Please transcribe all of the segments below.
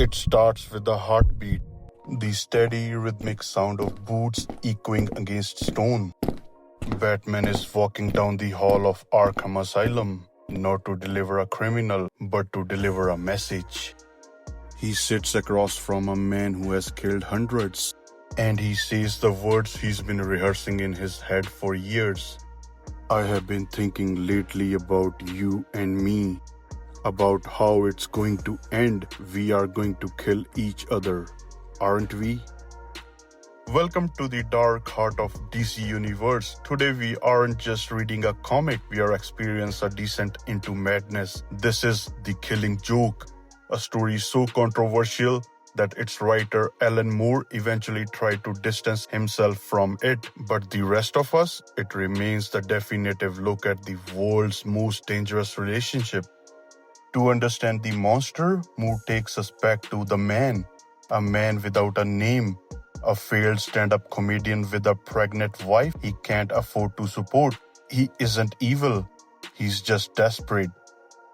It starts with a heartbeat, the steady rhythmic sound of boots echoing against stone. Batman is walking down the hall of Arkham Asylum, not to deliver a criminal, but to deliver a message. He sits across from a man who has killed hundreds, and he says the words he's been rehearsing in his head for years. I have been thinking lately about you and me, about how it's going to end. We are going to kill each other, aren't we? Welcome to the dark heart of DC Universe. Today we aren't just reading a comic, we are experiencing a descent into madness. This is The Killing Joke, a story so controversial that its writer Alan Moore eventually tried to distance himself from it. But the rest of us, it remains the definitive look at the world's most dangerous relationship. To understand the monster, Moore takes us back to the man, a man without a name, a failed stand-up comedian with a pregnant wife he can't afford to support. He isn't evil, he's just desperate.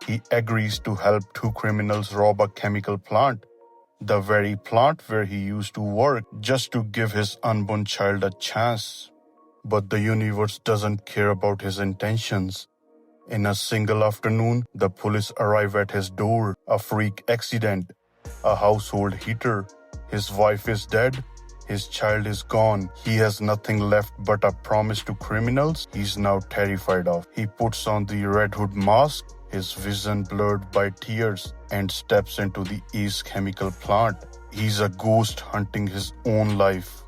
He agrees to help two criminals rob a chemical plant, the very plant where he used to work, just to give his unborn child a chance. But the universe doesn't care about his intentions. In a single afternoon, the police arrive at his door. A freak accident, a household heater. His wife is dead. His child is gone. He has nothing left but a promise to criminals he's now terrified of. He puts on the Red Hood mask, his vision blurred by tears, and steps into the Ace chemical plant. He's a ghost hunting his own life.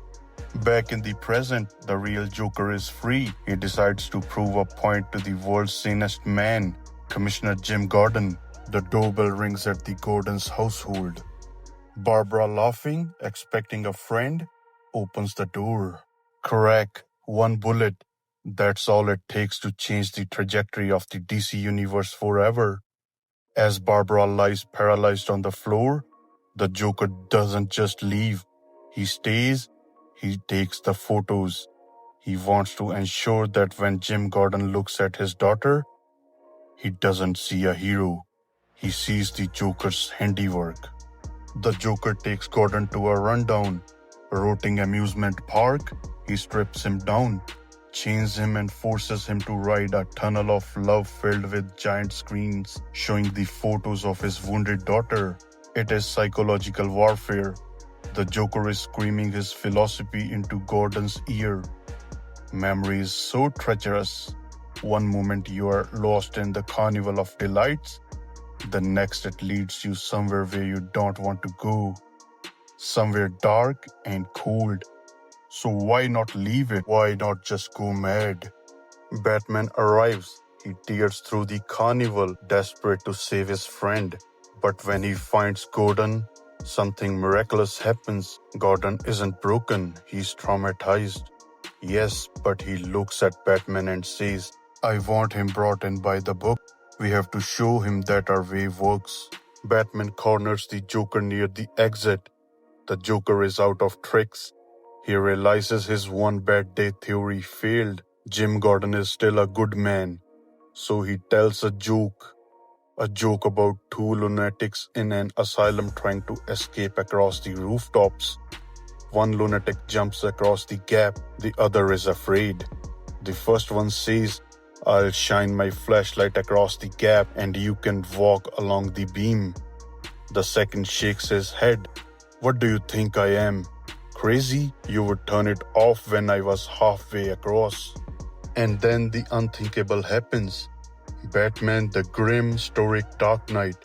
Back in the present, the real Joker is free. He decides to prove a point to the world's sanest man, Commissioner Jim Gordon. The doorbell rings at the Gordon's household. Barbara, laughing, expecting a friend, opens the door. Crack, one bullet. That's all it takes to change the trajectory of the DC Universe forever. As Barbara lies paralyzed on the floor, the Joker doesn't just leave. He stays. He takes the photos. He wants to ensure that when Jim Gordon looks at his daughter, he doesn't see a hero. He sees the Joker's handiwork. The Joker takes Gordon to a rundown, rotting amusement park. He strips him down, chains him and forces him to ride a tunnel of love filled with giant screens showing the photos of his wounded daughter. It is psychological warfare. The Joker is screaming his philosophy into Gordon's ear. Memory is so treacherous. One moment you are lost in the carnival of delights, the next it leads you somewhere where you don't want to go. Somewhere dark and cold. So why not leave it? Why not just go mad? Batman arrives. He tears through the carnival, desperate to save his friend. But when he finds Gordon, something miraculous happens. Gordon isn't broken, he's traumatized. Yes, but he looks at Batman and says, I want him brought in by the book. We have to show him that our way works. Batman corners the Joker near the exit. The Joker is out of tricks. He realizes his one bad day theory failed. Jim Gordon is still a good man. So he tells a joke about two lunatics in an asylum trying to escape across the rooftops. One lunatic jumps across the gap, the other is afraid. The first one says, I'll shine my flashlight across the gap and you can walk along the beam. The second shakes his head. What do you think I am? Crazy? You would turn it off when I was halfway across. And then the unthinkable happens. Batman, the grim, stoic Dark Knight,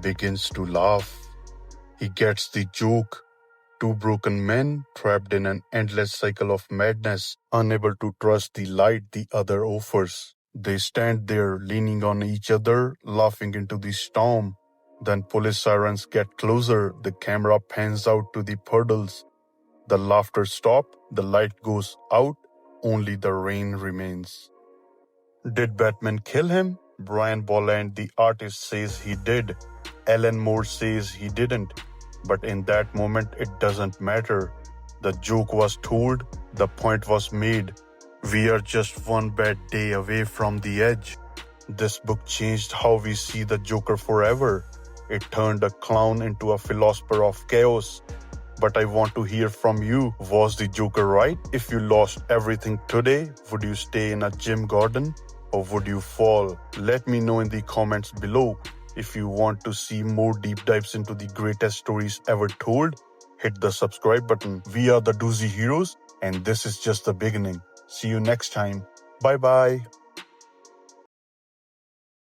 begins to laugh. He gets the joke. Two broken men trapped in an endless cycle of madness, unable to trust the light the other offers. They stand there, leaning on each other, laughing into the storm. Then police sirens get closer. The camera pans out to the puddles. The laughter stops. The light goes out. Only the rain remains. Did Batman kill him? Brian Bolland, the artist, says he did. Alan Moore says he didn't. But in that moment, it doesn't matter. The joke was told, the point was made. We are just one bad day away from the edge. This book changed how we see the Joker forever. It turned a clown into a philosopher of chaos. But I want to hear from you. Was the Joker right? If you lost everything today, would you stay in a gym garden or would you fall? Let me know in the comments below. If you want to see more deep dives into the greatest stories ever told, hit the subscribe button. We are the Doozy Heroes, and this is just the beginning. See you next time. Bye bye.